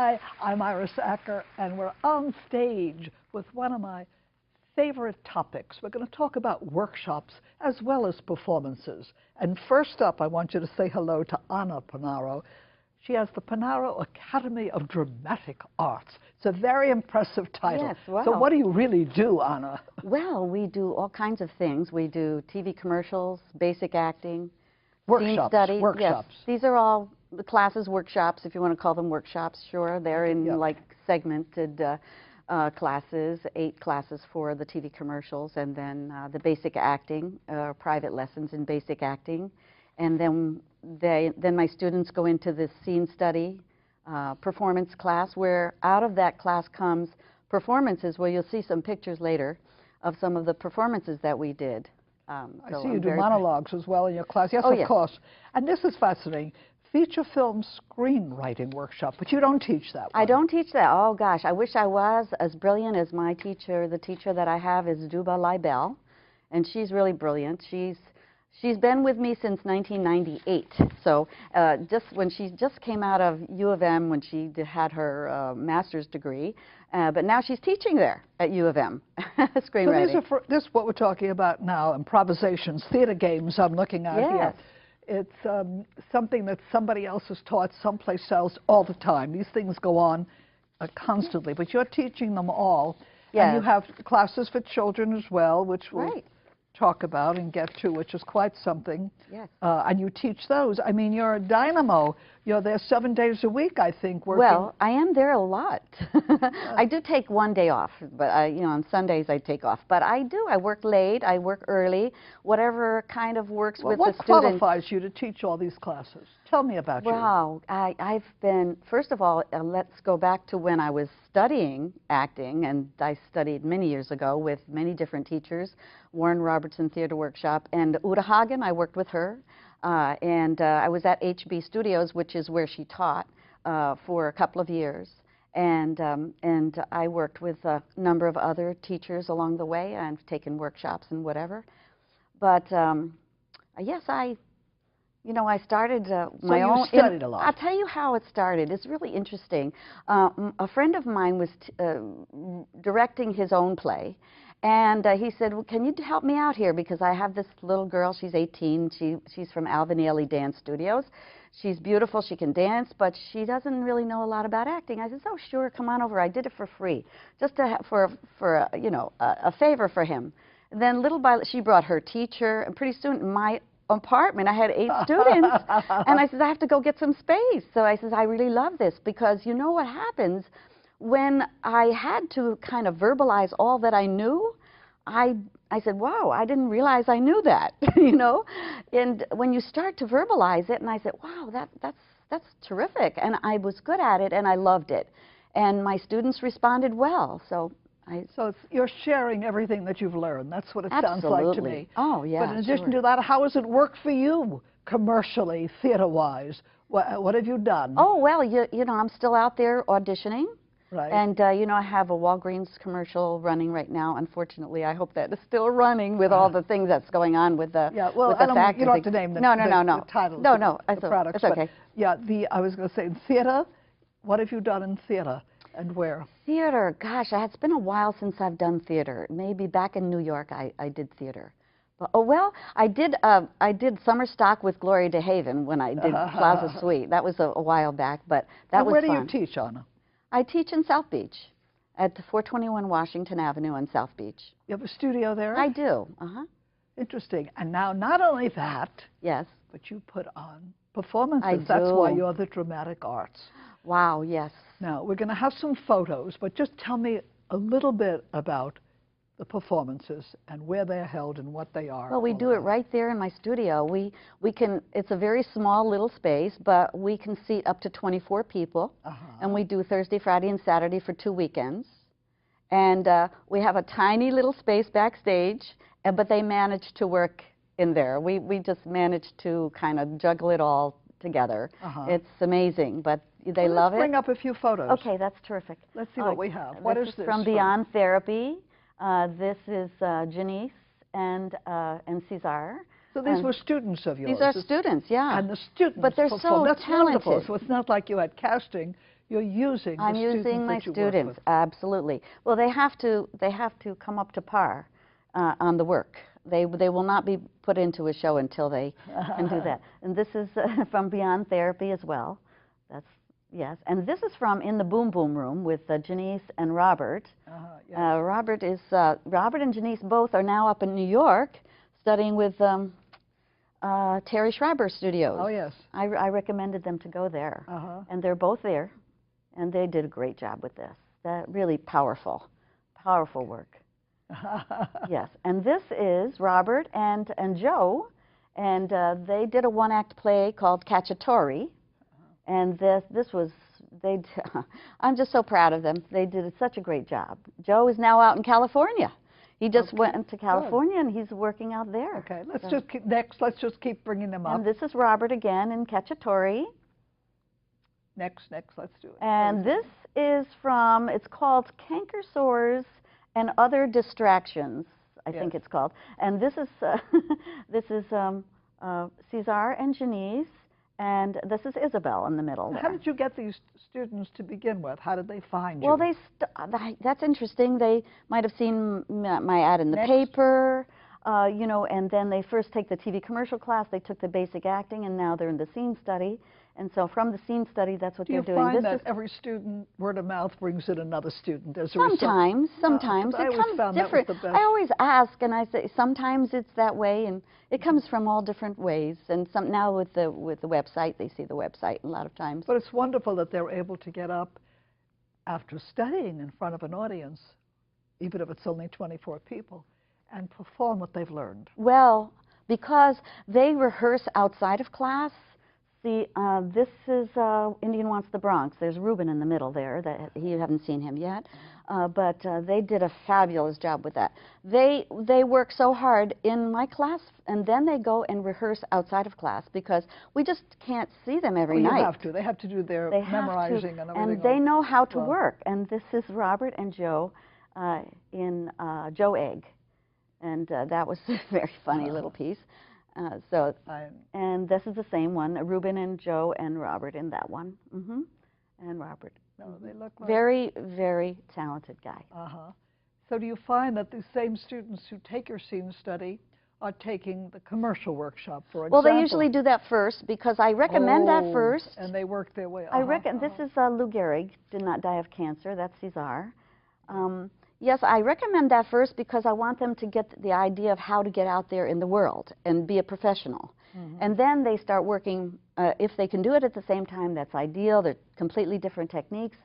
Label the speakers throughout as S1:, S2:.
S1: Hi, I'm Iris Acker, and we're on stage with one of my favorite topics. We're going to talk about workshops as well as performances. And first up, I want you to say hello to Anna Panaro. She has the Panaro Academy of Dramatic Arts. It's a very impressive title.
S2: Yes, wow.
S1: So what do you really do, Anna?
S2: Well, we do all kinds of things. We do TV commercials, basic acting,
S1: Workshops.
S2: scene study.
S1: Workshops.
S2: Yes, these are all the classes, workshops, if you want to call them workshops, sure. They're in like segmented classes, 8 classes for the TV commercials, and then the basic acting, private lessons in basic acting. And then my students go into this scene study performance class, where out of that class comes performances, where you'll see some pictures later of some of the performances that we did.
S1: I see you do monologues as well in your class. Yes, of course. And this is fascinating. Feature film screenwriting workshop, but you don't teach that one.
S2: I don't teach that. Oh, gosh, I wish I was as brilliant as my teacher. The teacher that I have is Duba Leibel, and she's really brilliant. She's been with me since 1998. So just when she just came out of U of M, when she had her master's degree, but now she's teaching there at U of M, screenwriting.
S1: So this is what we're talking about now, improvisations, theater games I'm looking at here. It's something that somebody else has taught someplace else all the time. These things go on constantly, but you're teaching them all. Yes. And you have classes for children as well, which we'll talk about and get to, which is quite something. Yes. And you teach those. I mean, you're a dynamo. You're there 7 days a week, I think, working.
S2: Well, I am there a lot. I do take one day off, but you know, on Sundays I take off. But I do. I work late. I work early. Whatever kind of works with the students.
S1: What qualifies you to teach all these classes? Tell me about you.
S2: Wow. I've been, first of all, let's go back to when I was studying acting, and I studied many years ago with many different teachers, Warren Robertson Theater Workshop, and Uta Hagen. I worked with her. And I was at HB Studios, which is where she taught, for a couple of years. And I worked with a number of other teachers along the way. I've taken workshops and whatever. But yes, I started my own.
S1: So you studied a lot.
S2: I'll tell you how it started. It's really interesting. A friend of mine was directing his own play. And he said, well, can you help me out here? Because I have this little girl, she's 18, she's from Alvin Ailey Dance Studios. She's beautiful, she can dance, but she doesn't really know a lot about acting. I said, oh, sure, come on over. I did it for free, just for a favor for him. And then little by little, she brought her teacher, and pretty soon in my apartment, I had 8 students, and I said, I have to go get some space. So I said, I really love this, because you know what happens? When I had to kind of verbalize all that I knew, I said, wow, I didn't realize I knew that, you know? And when you start to verbalize it, and I said, wow, that's terrific. And I was good at it, and I loved it. And my students responded well. So
S1: you're sharing everything that you've learned. That's what it sounds like to me.
S2: Oh, yeah.
S1: But in addition to that, how has it worked for you commercially, theater-wise? What have you done?
S2: Oh, well, you know, I'm still out there auditioning.
S1: Right.
S2: And, you know, I have a Walgreens commercial running right now. Unfortunately, I hope that is still running with all the things that's going on with the
S1: you don't have to name the title.
S2: No,
S1: the products.
S2: It's okay.
S1: But, yeah, I was going to say, in theater, what have you done in theater and where?
S2: Theater, gosh, it's been a while since I've done theater. Maybe back in New York I did theater. Oh, well, I did summer stock with Gloria DeHaven when I did Plaza Suite. That was a while back, but that was fun.
S1: Where do you teach, Anna?
S2: I teach in South Beach at 421 Washington Avenue in South Beach.
S1: You have a studio there?
S2: I do.
S1: Interesting. And now, not only that,
S2: yes,
S1: but you put on performances.
S2: I do.
S1: That's why you're the dramatic arts.
S2: Wow, yes.
S1: Now, we're going to have some photos, but just tell me a little bit about the performances and where they're held and what they are.
S2: Well, we do it right there in my studio. We can, it's a very small little space, but we can seat up to 24 people. And we do Thursday, Friday, and Saturday for 2 weekends. And we have a tiny little space backstage, but they manage to work in there. We just managed to kind of juggle it all together. It's amazing, but they love it.
S1: Let's bring up a few photos.
S2: Okay, that's terrific.
S1: Let's see what we have. What is this?
S2: From Beyond Therapy. This is Janice and Cesar.
S1: So these were students of yours?
S2: These are students, yeah.
S1: And the students
S2: But they're
S1: perform.
S2: so
S1: That's
S2: talented.
S1: wonderful. So it's not like you had casting. You're using the
S2: I'm
S1: students
S2: using my
S1: that you work
S2: students,
S1: with.
S2: absolutely. Well, they have to come up to par on the work. They will not be put into a show until they can do that. And this is from Beyond Therapy as well. That's yes. And this is from In the Boom Boom Room with Janice and Robert.
S1: Yes.
S2: Robert and Janice both are now up in New York studying with Terry Schreiber Studios.
S1: Oh yes.
S2: I recommended them to go there, and they're both there, and they did a great job with this. That really powerful work. Yes, and this is Robert and Joe, and they did a one-act play called Cacciatore, and this was I'm just so proud of them. They did such a great job. Joe is now out in California. He just went to California, and he's working out there.
S1: Okay, let's just keep bringing them up.
S2: And this is Robert again in Cacciatore.
S1: Next, let's do it.
S2: And this is from, it's called Canker Sores and Other Distractions, I think it's called. And this is Cesar and Janice, and this is Isabel in the middle there.
S1: How did you get these students to begin with? How did they find you?
S2: Well, that's interesting. They might have seen my ad in the paper, you know, and then they first take the TV commercial class, they took the basic acting, and now they're in the scene study. And so from the scene study, that's what they're doing.
S1: Do you find that every student, word of mouth, brings in another student as a result?
S2: Sometimes. It comes different. I always ask, and I say, sometimes it's that way, and it comes from all different ways. And now with the website, they see the website a lot of times.
S1: But it's wonderful that they're able to get up after studying in front of an audience, even if it's only 24 people, and perform what they've learned.
S2: Well, because they rehearse outside of class. See, this is Indian Wants the Bronx. There's Ruben in the middle there. You haven't seen him yet, but they did a fabulous job with that. They work so hard in my class, and then they go and rehearse outside of class because we just can't see them every night.
S1: You have to. They have to do their memorizing and everything.
S2: And they know how to work. And this is Robert and Joe in Joe Egg, and that was a very funny little piece. And this is the same one, Ruben and Joe and Robert in that one. And Robert.
S1: No, they look like
S2: very, very talented guy.
S1: So do you find that the same students who take your scene study are taking the commercial workshop, for example?
S2: Well, they usually do that first because I recommend that first.
S1: And they work their way up.
S2: This is Lou Gehrig, did not die of cancer. That's Cesar. Yes, I recommend that first because I want them to get the idea of how to get out there in the world and be a professional. And then they start working, if they can do it at the same time, that's ideal. They're completely different techniques.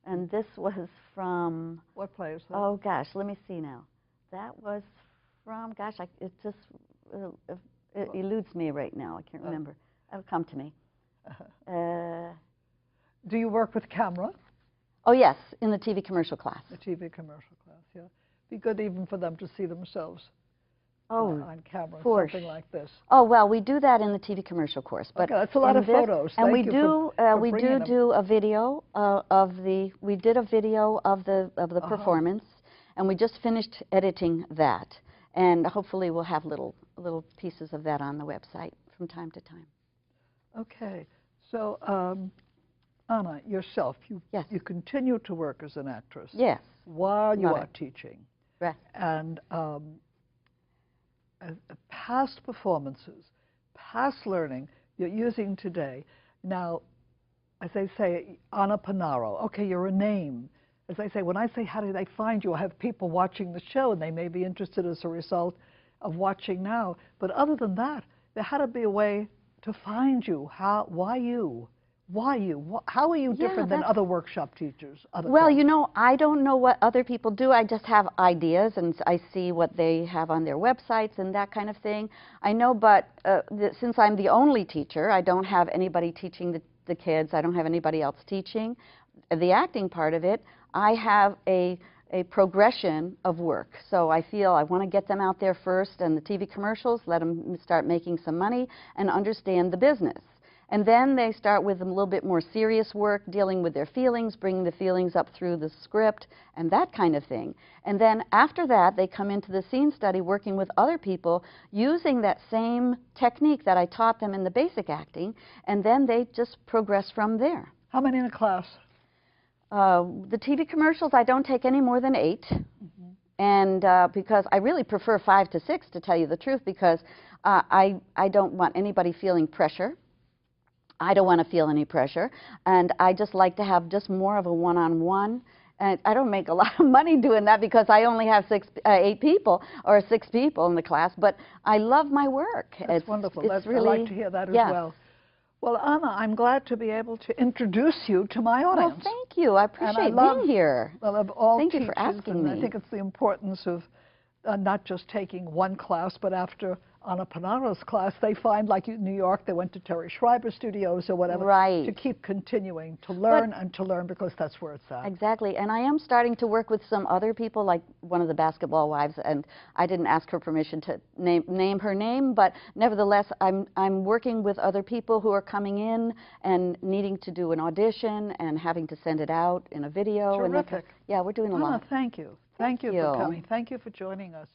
S2: And this was from...
S1: What play is that?
S2: Oh, gosh, let me see now. That was from, gosh, it just it eludes me right now. I can't remember. It'll come to me.
S1: Do you work with camera?
S2: Oh, yes, in the TV commercial class.
S1: The TV commercial class, yeah. Be good even for them to see themselves on camera, something like this.
S2: Oh, well, we do that in the TV commercial course. But
S1: that's a lot of photos.
S2: And we do a video we did a video of the performance, and we just finished editing that. And hopefully we'll have little pieces of that on the website from time to time.
S1: Okay. So, Anna, yourself, you continue to work as an actress.
S2: Yes.
S1: While you are teaching.
S2: Right.
S1: And past performances, past learning you're using today. Now, as they say, Anna Panaro, okay, you're a name. As I say, when I say how do they find you, I have people watching the show, and they may be interested as a result of watching now. But other than that, there had to be a way to find you. Why you? Why you? How are you different than other workshop teachers?
S2: Well, you know, I don't know what other people do. I just have ideas, and I see what they have on their websites and that kind of thing. I know, but since I'm the only teacher, I don't have anybody teaching the kids. I don't have anybody else teaching the acting part of it. I have a progression of work. So I feel I want to get them out there first and the TV commercials, let them start making some money and understand the business. And then they start with a little bit more serious work, dealing with their feelings, bringing the feelings up through the script, and that kind of thing. And then after that, they come into the scene study working with other people using that same technique that I taught them in the basic acting, and then they just progress from there.
S1: How many in a class?
S2: The TV commercials, I don't take any more than 8. And because I really prefer 5 to 6, to tell you the truth, because I don't want anybody feeling pressure. I don't want to feel any pressure. And I just like to have just more of a one-on-one. And I don't make a lot of money doing that because I only have 8 people or 6 people in the class, but I love my work.
S1: That's wonderful. I like to hear that as well. Well, Anna, I'm glad to be able to introduce you to my audience.
S2: Well, thank you. I appreciate being here.
S1: I love all
S2: Thank
S1: teachers,
S2: you for asking me.
S1: I think it's the importance of not just taking one class, but after Anna Panaro's class, they find, like in New York, they went to Terry Schreiber Studios or whatever, to keep continuing to learn and to learn, because that's where it's at.
S2: Exactly. And I am starting to work with some other people, like one of the basketball wives, and I didn't ask her permission to name her name, but nevertheless, I'm working with other people who are coming in and needing to do an audition and having to send it out in a video.
S1: Terrific.
S2: Yeah, we're doing a lot.
S1: Anna, thank you. Thank you for coming. Thank you for joining us.